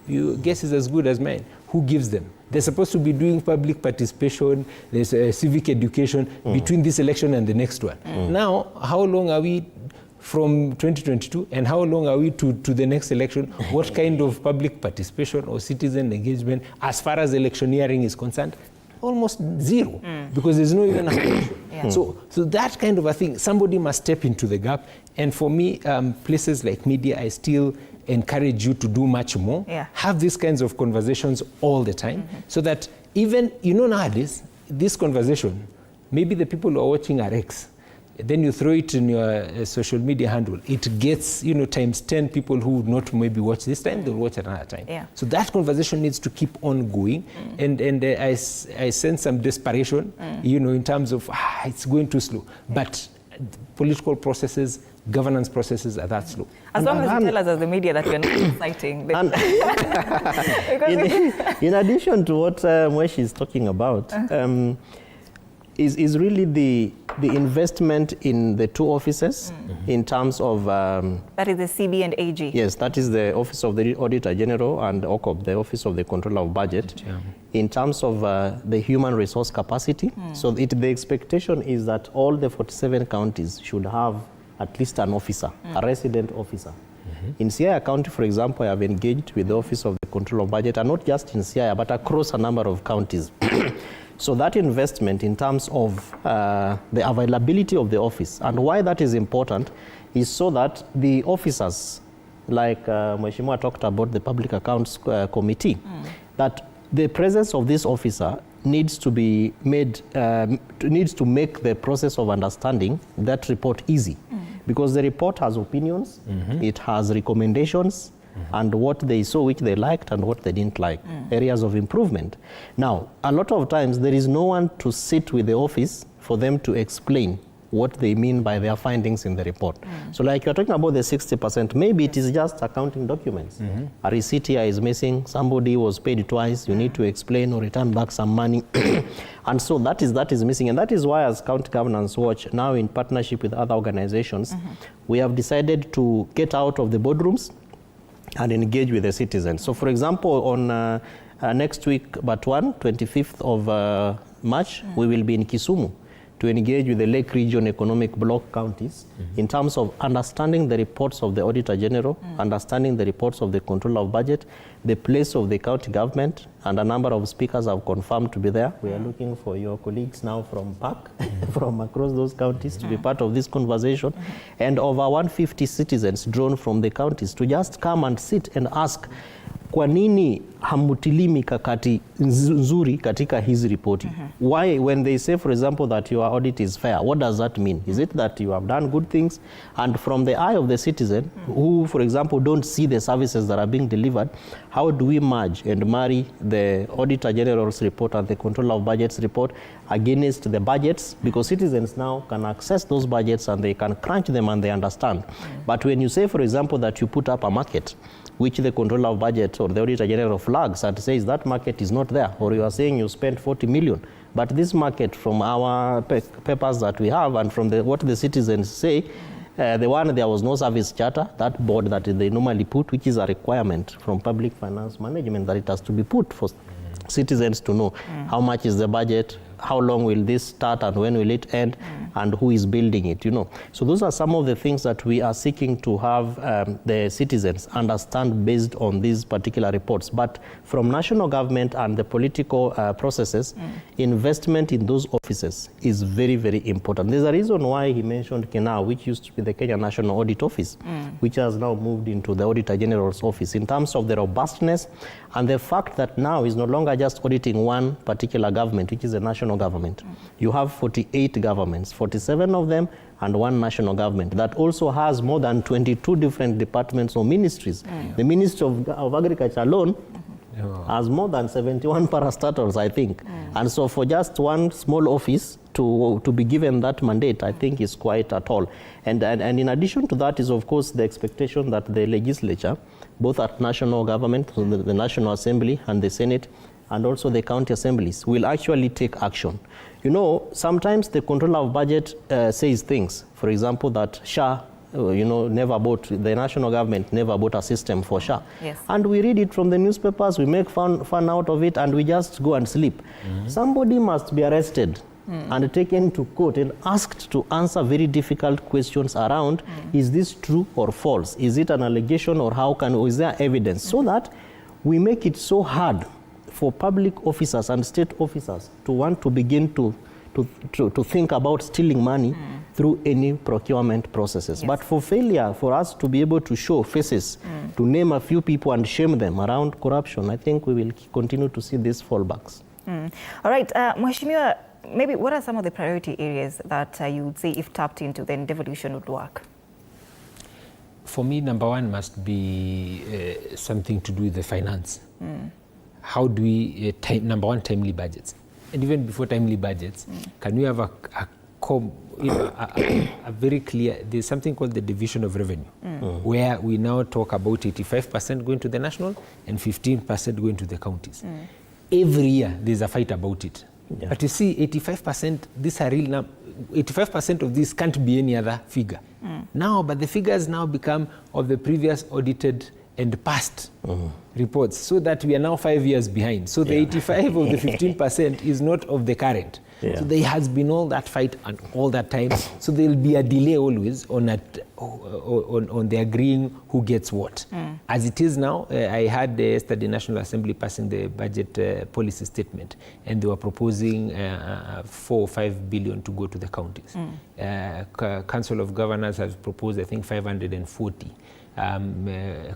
your guess is as good as mine. Who gives them? They're supposed to be doing public participation, there's civic education between this election and the next one. Now, how long are we from 2022 and how long are we to the next election? What kind of public participation or citizen engagement as far as electioneering is concerned? Almost zero, because there's no even a So that kind of a thing, somebody must step into the gap. And for me, places like media, I still encourage you to do much more. Have these kinds of conversations all the time, so that even, nowadays, this conversation, maybe the people who are watching are X. Then you throw it in your social media handle. It gets, times 10 people who would not maybe watch this time, they'll watch another time. So that conversation needs to keep on going. And I sense some desperation, in terms of, it's going too slow. But political processes, governance processes are that slow. As long as you tell us as the media that we're not exciting. In addition to what Mweshi is talking about, is really the investment in the 2 offices in terms of... that is the CB and AG. Yes, that is the Office of the Auditor General and OCOP, the Office of the Controller of Budget, in terms of the human resource capacity. So the expectation is that all the 47 counties should have at least an officer, a resident officer. In Siaya County, for example, I have engaged with the Office of the control of budget, and not just in Siaya, but across a number of counties. So that investment in terms of the availability of the office, and why that is important is so that the officers, like Mheshimiwa talked about the Public Accounts Committee, that the presence of this officer needs to be made, needs to make the process of understanding that report easy. Because the report has opinions, it has recommendations, and what they saw which they liked and what they didn't like, areas of improvement. Now, a lot of times there is no one to sit with the office for them to explain what they mean by their findings in the report. So like you're talking about the 60%, maybe it is just accounting documents. A receipt here is missing, somebody was paid twice, you need to explain or return back some money. And so that is missing. And that is why as County Governance Watch, now in partnership with other organizations, we have decided to get out of the boardrooms and engage with the citizens. So for example, on next week, but 25th of March, we will be in Kisumu to engage with the Lake Region Economic Bloc counties in terms of understanding the reports of the Auditor General, understanding the reports of the Controller of Budget, the place of the county government, and a number of speakers have confirmed to be there. We are looking for your colleagues now from PAC, from across those counties to be part of this conversation, and over 150 citizens drawn from the counties to just come and sit and ask, kwa nini hamutilii mikakati nzuri katika hizi ripoti? Why, when they say, for example, that your audit is fair, what does that mean? Is it that you have done good things? And from the eye of the citizen, who, for example, don't see the services that are being delivered, how do we merge and marry the Auditor General's report and the Controller of Budget's report against the budgets? Because citizens now can access those budgets and they can crunch them and they understand. But when you say, for example, that you put up a market, which the Controller of Budget or the Auditor General flags and says that market is not there, or you are saying you spent 40 million, but this market from our papers that we have and from what the citizens say, the one there was no service charter, that board that they normally put, which is a requirement from public finance management that it has to be put for citizens to know how much is the budget, how long will this start and when will it end, and who is building it, you know. So those are some of the things that we are seeking to have the citizens understand based on these particular reports. But from national government and the political processes, investment in those offices is very, very important. There's a reason why he mentioned KENA, which used to be the Kenya National Audit Office, which has now moved into the Auditor General's office, in terms of the robustness and the fact that now is no longer just auditing one particular government, which is the national government. You have 48 governments, 47 of them, and one national government that also has more than 22 different departments or ministries. The Ministry of Agriculture alone has more than 71 parastatals, I think. And so for just one small office to be given that mandate, I think is quite at all. And in addition to that is, of course, the expectation that the legislature, both at national government, so the National Assembly and the Senate, and also the county assemblies, will actually take action. You know, sometimes the Controller of Budget says things, for example, that SHA, never bought, the national government never bought a system for SHA. Yes. And we read it from the newspapers, we make fun out of it, and we just go and sleep. Somebody must be arrested and taken to court and asked to answer very difficult questions around, is this true or false? Is it an allegation, or is there evidence? So that we make it so hard for public officers and state officers to want to begin to think about stealing money through any procurement processes. Yes. But for failure, for us to be able to show faces, to name a few people and shame them around corruption, I think we will continue to see these fallbacks. All right, Mheshimiwa, maybe what are some of the priority areas that you would say, if tapped into, then devolution would work? For me, number one must be something to do with the finance. How do we, number one, timely budgets? And even before timely budgets, can we have a very clear, there's something called the division of revenue, where we now talk about 85% going to the national and 15% going to the counties. Every year, there's a fight about it. Yeah. But you see, 85%, these are real numbers. 85% of this can't be any other figure. Now, but the figures now become of the previous audited and past reports, so that we are now 5 years behind. So the 85 of the 15% is not of the current. Yeah. So there has been all that fight and all that time. So there will be a delay always on the agreeing who gets what. As it is now, I had yesterday National Assembly passing the budget policy statement, and they were proposing 4 or 5 billion to go to the counties. Council of Governors has proposed, I think, 540.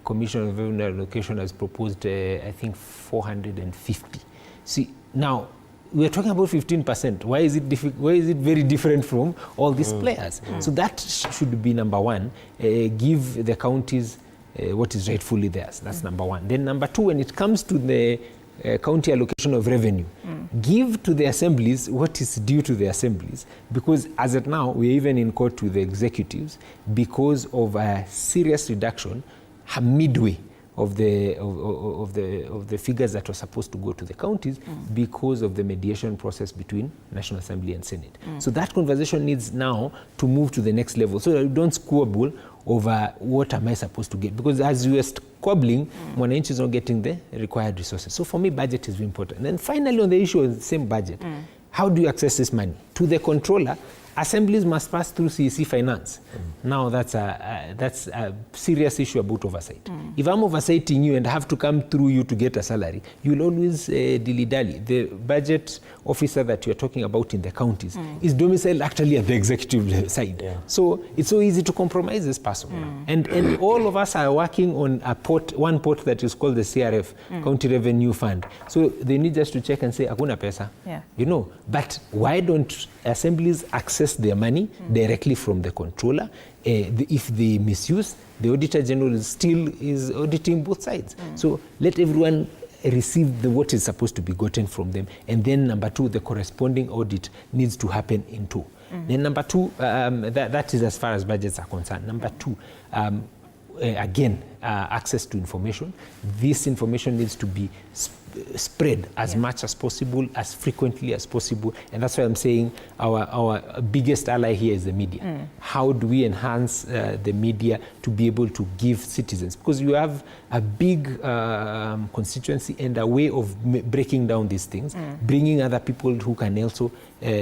Commission of Revenue Allocation has proposed, I think, 450. See, now, we are talking about 15%. Why is it very different from all these players? So that should be number one. Give the counties what is rightfully theirs. That's number one. Then number two, when it comes to the county allocation of revenue, give to the assemblies what is due to the assemblies, because as of now, we are even in court with the executives because of a serious reduction midway of the figures that were supposed to go to the counties because of the mediation process between National Assembly and Senate. So that conversation needs now to move to the next level, so that we don't squabble over what am I supposed to get, because as we are squabbling, Mwananchi is not getting the required resources. So for me, budget is very important. And then finally, on the issue of the same budget, how do you access this money? To the controller, assemblies must pass through CEC finance. Now that's a serious issue about oversight. If I'm oversighting you and have to come through you to get a salary, you'll always dilly-dally. The budget officer that you're talking about in the counties is domiciled actually at the executive side. Yeah. So it's so easy to compromise this person. And all of us are working on one pot that is called the CRF, County Revenue Fund. So they need just to check and say, "Hakuna pesa." Yeah. You know, but why don't assemblies access their money directly from the controller? If they misuse, the Auditor General still is auditing both sides. So let everyone receive what is supposed to be gotten from them. And then number two, the corresponding audit needs to happen in two. Then number two, that is as far as budgets are concerned. Number two, again, access to information. This information needs to be spread as much as possible, as frequently as possible, and that's why I'm saying our biggest ally here is the media. How do we enhance the media to be able to give citizens, because you have a big constituency and a way of breaking down these things, bringing other people who can also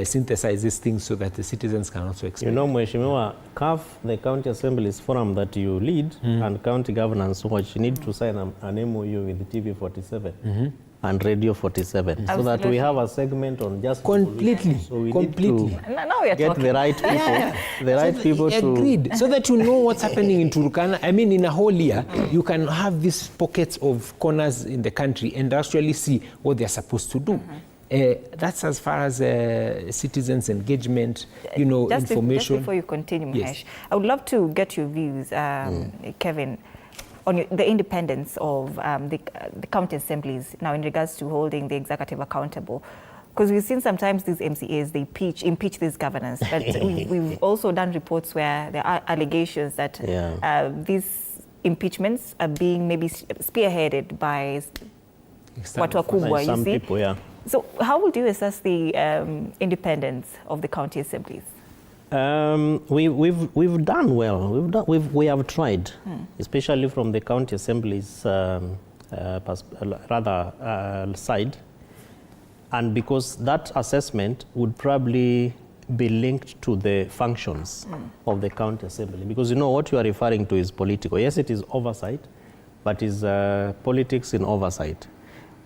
synthesize these things so that the citizens can also explain. You know, Mheshimiwa, CAF, the County Assemblies Forum that you lead, and County Governance Watch, you need to sign an MOU with TV 47 and Radio 47, so that we have a segment on just completely. So we completely. need to Now we are get talking. the right people, the right people to... Agreed. So that you know what's happening in Turkana. I mean, in a whole year, you can have these pockets of corners in the country and actually see what they're supposed to do. That's as far as citizens' engagement, you know, information. Just before you continue, Mahesh, Yes. I would love to get your views, Kevin, on the independence of the county assemblies now in regards to holding the executive accountable. Because we've seen sometimes these MCAs, they impeach these governors. But we've also done reports where there are allegations that these impeachments are being maybe spearheaded by watu wakubwa, you some see? people, yeah. So how would you assess the independence of the county assemblies? We've done well. We have tried, especially from the county assemblies side, and because that assessment would probably be linked to the functions of the county assembly, because you know what you are referring to is political. Yes, it is oversight, but is politics in oversight.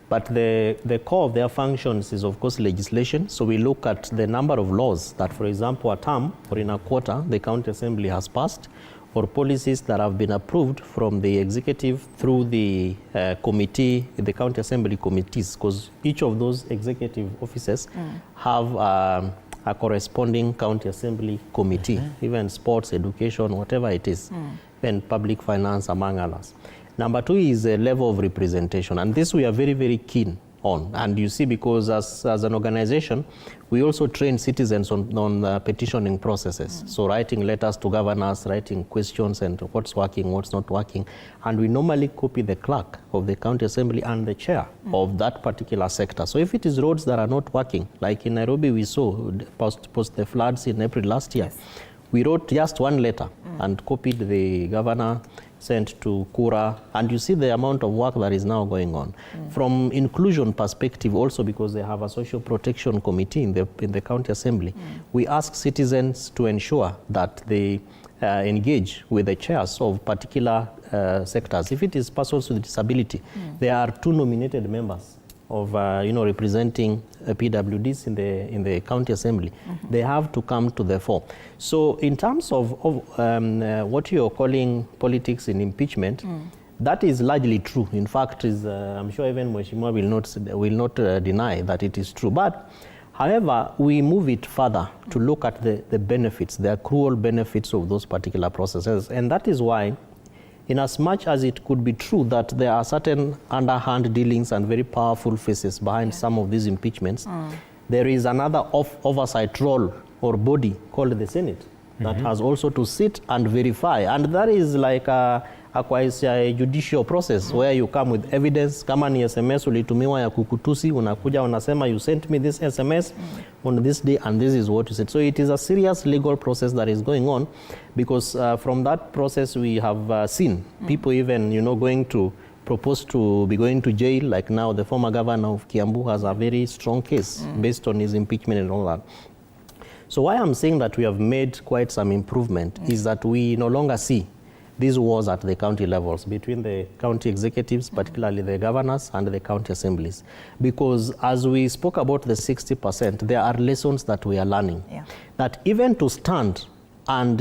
But the core of their functions is, of course, legislation. So we look at the number of laws that, for example, a term or in a quarter, the county assembly has passed, or policies that have been approved from the executive through the committee, the county assembly committees, because each of those executive offices have a corresponding county assembly committee, even sports, education, whatever it is, and public finance, among others. Number two is the level of representation, and this we are very, very keen on. And you see, because as an organization, we also train citizens on petitioning processes. So writing letters to governors, writing questions and what's working, what's not working. And we normally copy the clerk of the county assembly and the chair of that particular sector. So if it is roads that are not working, like in Nairobi we saw post the floods in April last year, we wrote just one letter and copied the governor, sent to Kura, and you see the amount of work that is now going on. From inclusion perspective also, because they have a social protection committee in the county assembly, we ask citizens to ensure that they engage with the chairs of particular sectors. If it is persons with disability, there are 2 nominated members of representing PWDs in the county assembly. They have to come to the fore. So in terms of what you're calling politics in impeachment, that is largely true. In fact, I'm sure even Mheshimiwa will not deny that it is true. But however, we move it further to look at the benefits, the accrual benefits of those particular processes. And that is why, in as much as it could be true that there are certain underhand dealings and very powerful faces behind some of these impeachments, there is another oversight role or body called the Senate that has also to sit and verify. And that is like a judicial process where you come with evidence. Kama ni SMS ulitumiwa ya kukutusi, unakuja unasema you sent me this SMS on this day and this is what you said. So it is a serious legal process that is going on, because from that process we have seen people even going to propose to be going to jail. Like now the former governor of Kiambu has a very strong case based on his impeachment and all that. So why I'm saying that we have made quite some improvement is that we no longer see these wars at the county levels between the county executives, particularly the governors and the county assemblies. Because as we spoke about the 60%, there are lessons that we are learning. That even to stand and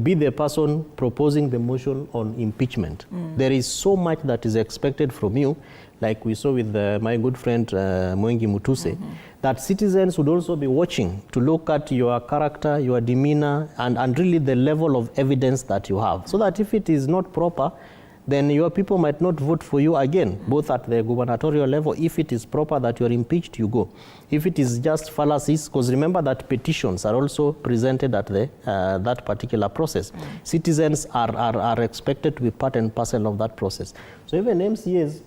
be the person proposing the motion on impeachment, there is so much that is expected from you, like we saw with my good friend Mwengi Mutuse, that citizens would also be watching to look at your character, your demeanor, and really the level of evidence that you have. So that if it is not proper, then your people might not vote for you again, both at the gubernatorial level. If it is proper that you are impeached, you go. If it is just fallacies, because remember that petitions are also presented at that particular process. Citizens are expected to be part and parcel of that process. So even MCAs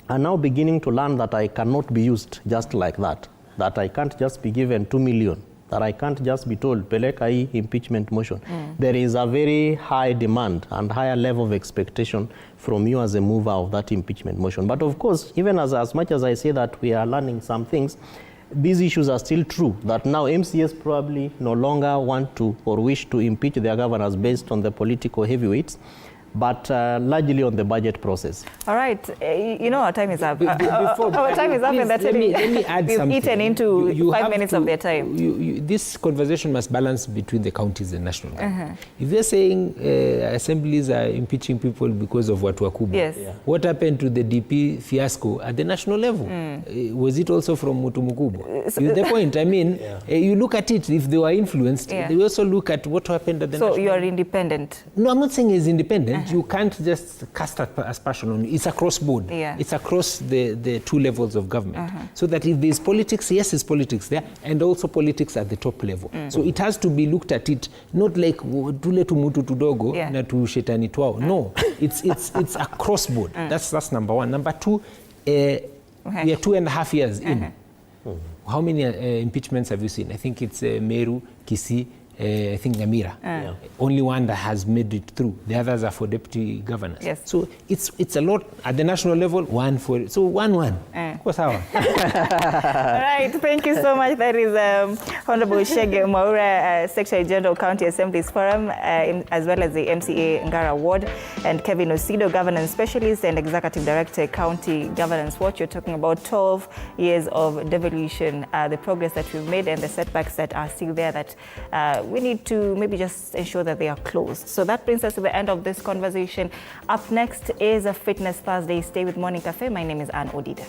are now beginning to learn that I cannot be used just like that I can't just be given 2 million, that I can't just be told, peleka hii impeachment motion. There is a very high demand and higher level of expectation from you as a mover of that impeachment motion. But of course, even as much as I say that we are learning some things, these issues are still true, that now MCAs probably no longer want to or wish to impeach their governors based on the political heavyweights, but largely on the budget process. All right, our time is up. Our time is up, and that's let me add we've something. eaten into 5 minutes of their time. This conversation must balance between the counties and national government. If they're saying assemblies are impeaching people because of watu wakubwa, what happened to the DP fiasco at the national level? Was it also from mutu mkubwa? Is the point? I mean, you look at it, if they were influenced, they also look at what happened at the national level. So you are independent? No, I'm not saying it's independent. You can't just cast aspersion on it. It's across board. It's across the 2 levels of government. So that if there's politics, yes, there's politics there, and also politics at the top level. So it has to be looked at it, not like tule tumutu tudogo na tu shetani twao. No, it's across board. That's number 1. Number 2, we are 2.5 years in. How many impeachments have you seen? I think it's Meru, Kisii, I think Nyamira. Only one that has made it through. The others are for deputy governors. So it's a lot at the national level. 1 for so 1-1. What's our? All right, thank you so much. That is Honorable Shege Mwaura, Secretary General County Assemblies Forum, as well as the MCA Ngara Ward, and Kevin Osido, Governance Specialist and Executive Director, County Governance Watch. You're talking about 12 years of devolution, the progress that we've made and the setbacks that are still there that we need to maybe just ensure that they are closed. So that brings us to the end of this conversation. Up next is a Fitness Thursday. Stay with Morning Cafe. My name is Anne Odida.